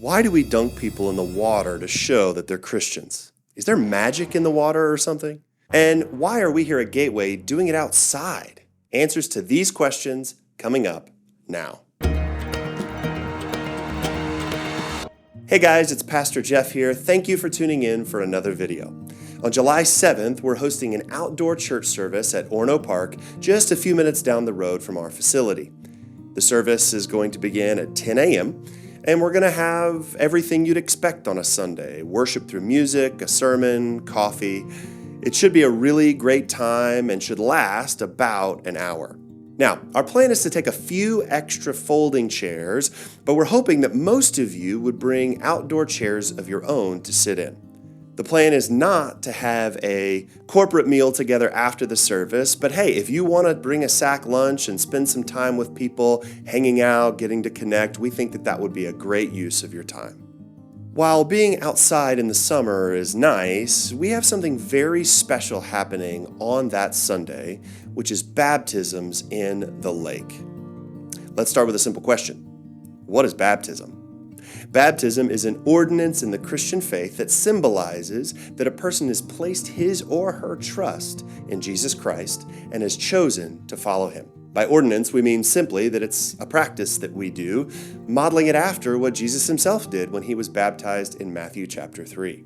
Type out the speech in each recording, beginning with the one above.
Why do we dunk people in the water to show that they're Christians? Is there magic in the water or something? And why are we here at Gateway doing it outside? Answers to these questions coming up now. Hey guys, it's Pastor Jeff here. Thank you for tuning in for another video. On July 7th, we're hosting an outdoor church service at Orono Park, just a few minutes down the road from our facility. The service is going to begin at 10 a.m., and we're going to have everything you'd expect on a Sunday: worship through music, a sermon, coffee. It should be a really great time and should last about an hour. Now, our plan is to take a few extra folding chairs, but we're hoping that most of you would bring outdoor chairs of your own to sit in. The plan is not to have a corporate meal together after the service, but hey, if you want to bring a sack lunch and spend some time with people, hanging out, getting to connect, we think that that would be a great use of your time. While being outside in the summer is nice, we have something very special happening on that Sunday, which is baptisms in the lake. Let's start with a simple question. What is baptism? Baptism is an ordinance in the Christian faith that symbolizes that a person has placed his or her trust in Jesus Christ and has chosen to follow him. By ordinance, we mean simply that it's a practice that we do, modeling it after what Jesus himself did when he was baptized in Matthew chapter 3.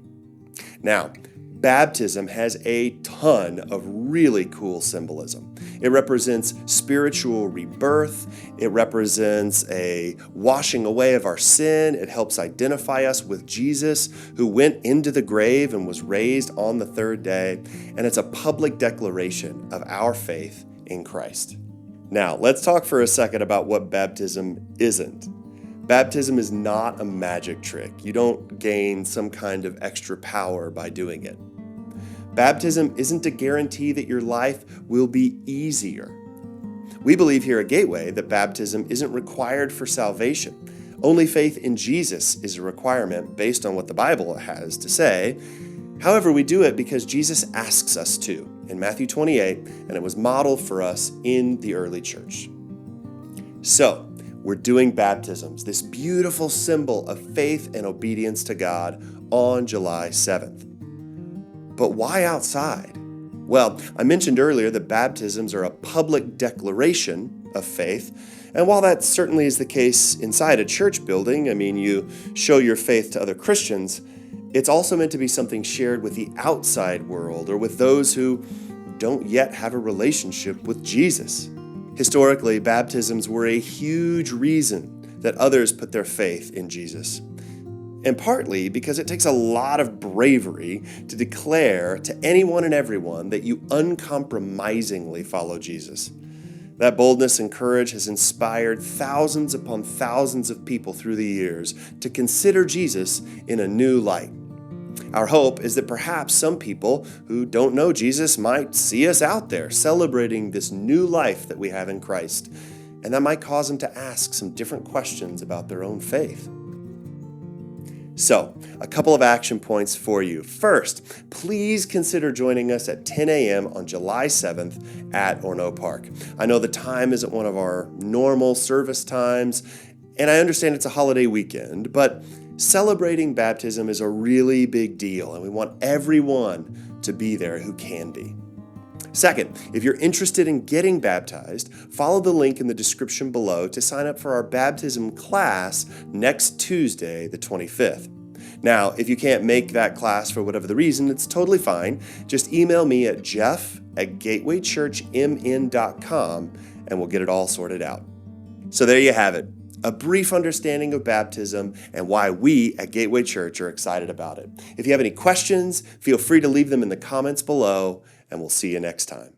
Now, baptism has a ton of really cool symbolism. It represents spiritual rebirth. It represents a washing away of our sin. It helps identify us with Jesus, who went into the grave and was raised on the third day. And it's a public declaration of our faith in Christ. Now, let's talk for a second about what baptism isn't. Baptism is not a magic trick. You don't gain some kind of extra power by doing it. Baptism isn't a guarantee that your life will be easier. We believe here at Gateway that baptism isn't required for salvation. Only faith in Jesus is a requirement based on what the Bible has to say. However, we do it because Jesus asks us to in Matthew 28, and it was modeled for us in the early church. So, we're doing baptisms, this beautiful symbol of faith and obedience to God, on July 7th. But why outside? Well, I mentioned earlier that baptisms are a public declaration of faith. And while that certainly is the case inside a church building, you show your faith to other Christians, it's also meant to be something shared with the outside world or with those who don't yet have a relationship with Jesus. Historically, baptisms were a huge reason that others put their faith in Jesus. And partly because it takes a lot of bravery to declare to anyone and everyone that you uncompromisingly follow Jesus. That boldness and courage has inspired thousands upon thousands of people through the years to consider Jesus in a new light. Our hope is that perhaps some people who don't know Jesus might see us out there celebrating this new life that we have in Christ, and that might cause them to ask some different questions about their own faith. So, a couple of action points for you. First, please consider joining us at 10 a.m. on July 7th at Orono Park. I know the time isn't one of our normal service times, and I understand it's a holiday weekend, but celebrating baptism is a really big deal, and we want everyone to be there who can be. Second, if you're interested in getting baptized, follow the link in the description below to sign up for our baptism class next Tuesday, the 25th. Now, if you can't make that class for whatever the reason, it's totally fine. Just email me at jeff@gatewaychurchmn.com and we'll get it all sorted out. So there you have it, a brief understanding of baptism and why we at Gateway Church are excited about it. If you have any questions, feel free to leave them in the comments below, and we'll see you next time.